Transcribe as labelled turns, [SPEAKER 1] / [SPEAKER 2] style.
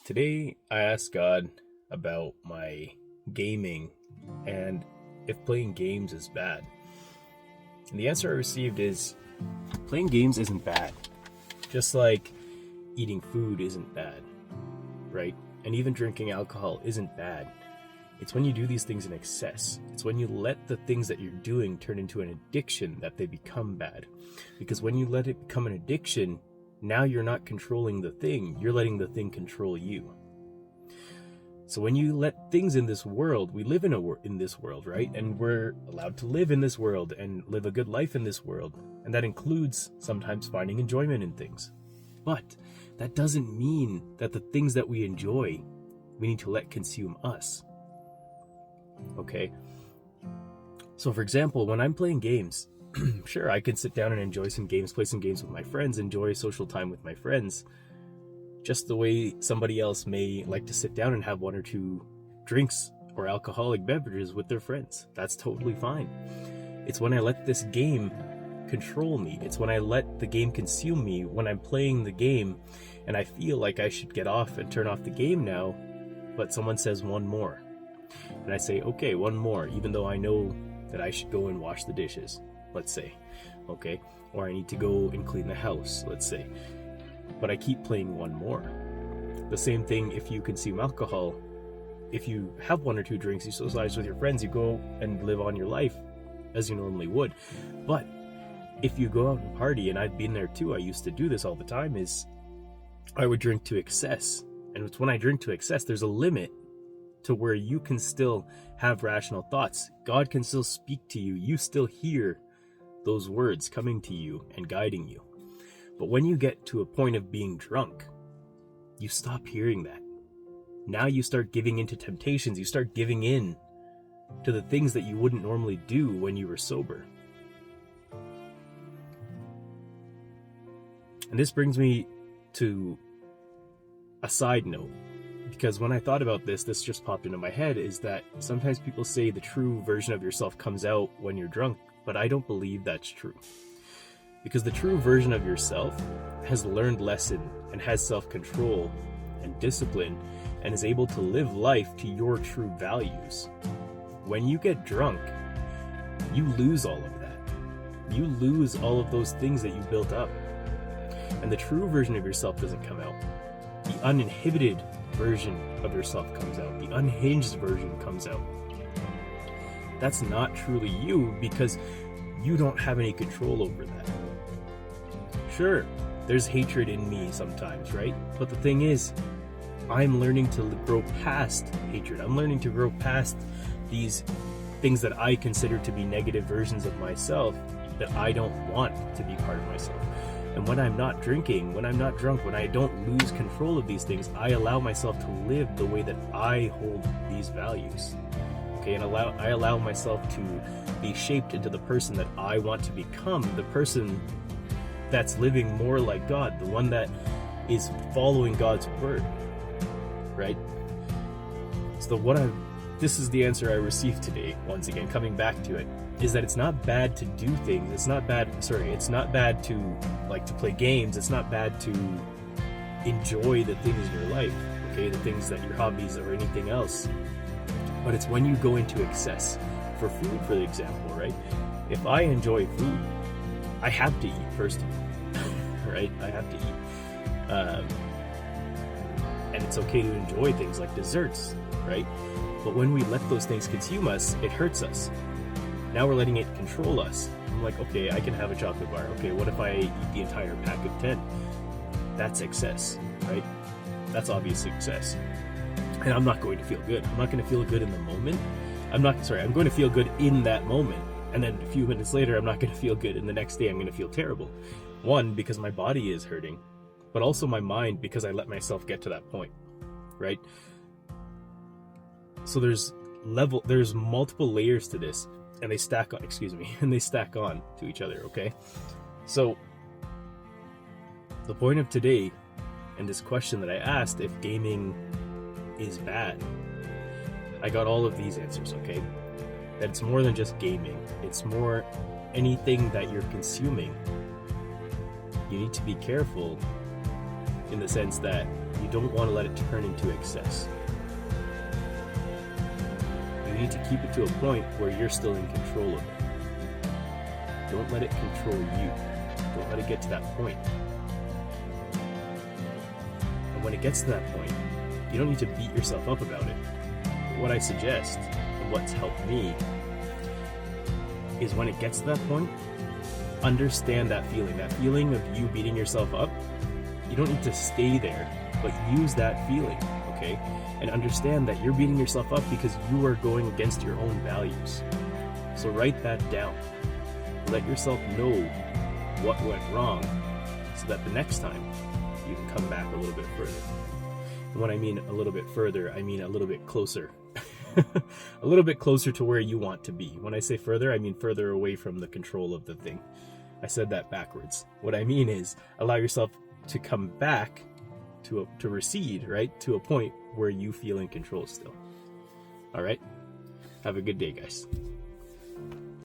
[SPEAKER 1] Today, I asked God about my gaming and if playing games is bad. And the answer I received is playing games isn't bad. Just like eating food isn't bad, right? And even drinking alcohol isn't bad. It's when you do these things in excess. It's when you let the things that you're doing turn into an addiction that they become bad. Because when you let it become an addiction, now you're not controlling the thing, you're letting the thing control you. So when you let things in this world, we live in this world, right? And we're allowed to live in this world and live a good life in this world. And that includes sometimes finding enjoyment in things. But that doesn't mean that the things that we enjoy, we need to let consume us. Okay? So for example, when I'm playing games, sure, I can sit down and enjoy some games, play some games with my friends, enjoy social time with my friends, just the way somebody else may like to sit down and have one or two drinks or alcoholic beverages with their friends. That's totally fine. It's when I let this game control me. It's when I let the game consume me, when I'm playing the game and I feel like I should get off and turn off the game now, but someone says one more. And I say, okay, one more, even though I know that I should go and wash the dishes, let's say, okay? Or I need to go and clean the house, let's say. But I keep playing one more. The same thing if you consume alcohol. If you have one or two drinks, you socialize with your friends, you go and live on your life as you normally would. But if you go out and party, and I've been there too, I used to do this all the time, is I would drink to excess. And it's when I drink to excess, there's a limit to where you can still have rational thoughts. God can still speak to you. You still hear those words coming to you and guiding you. But when you get to a point of being drunk, you stop hearing that. Now you start giving into temptations. You start giving in to the things that you wouldn't normally do when you were sober. And this brings me to a side note. Because when I thought about this just popped into my head, is that sometimes people say the true version of yourself comes out when you're drunk, but I don't believe that's true. Because the true version of yourself has learned lesson and has self-control and discipline and is able to live life to your true values. When you get drunk, you lose all of that. You lose all of those things that you built up. And the true version of yourself doesn't come out. The uninhibited version of yourself comes out. The unhinged version comes out. That's not truly you because you don't have any control over that. Sure, there's hatred in me sometimes, right? But the thing is, I'm learning to grow past hatred. I'm learning to grow past these things that I consider to be negative versions of myself that I don't want to be part of myself. And when I'm not drinking, when I'm not drunk, when I don't lose control of these things, I allow myself to live the way that I hold these values. Okay, and I allow myself to be shaped into the person that I want to become, the person that's living more like God, the one that is following God's word, right? So this is the answer I received today, once again, coming back to it, is that it's not bad to do things. It's not bad to like to play games. It's not bad to enjoy the things in your life, okay? The things that your hobbies or anything else. But it's when you go into excess. For food, for example, right? If I enjoy food, I have to eat first of all, right? I have to eat. And it's okay to enjoy things like desserts, right? But when we let those things consume us, it hurts us. Now we're letting it control us. I'm like, okay, I can have a chocolate bar. Okay, what if I eat the entire pack of 10? That's excess, right? That's obvious excess. And I'm not going to feel good. I'm not going to feel good in the moment. I'm going to feel good in that moment. And then a few minutes later, I'm not going to feel good. And the next day, I'm going to feel terrible. One, because my body is hurting, but also my mind because I let myself get to that point, right? So there's multiple layers to this. And they stack on, to each other, okay? So, the point of today, and this question that I asked, if gaming is bad, I got all of these answers, okay? That it's more than just gaming. It's more anything that you're consuming. You need to be careful in the sense that you don't want to let it turn into excess. You need to keep it to a point where you're still in control of it. Don't let it control you. Don't let it get to that point. And when it gets to that point, you don't need to beat yourself up about it. But what I suggest, and what's helped me, is when it gets to that point, understand that feeling of you beating yourself up. You don't need to stay there, but use that feeling, okay? And understand that you're beating yourself up because you are going against your own values. So write that down. Let yourself know what went wrong so that the next time you can come back a little bit further. And when I mean a little bit further, I mean a little bit closer. A little bit closer to where you want to be. When I say further, I mean further away from the control of the thing. I said that backwards. What I mean is allow yourself to come back to recede, right? To a point where you feel in control still. All right? Have a good day, guys.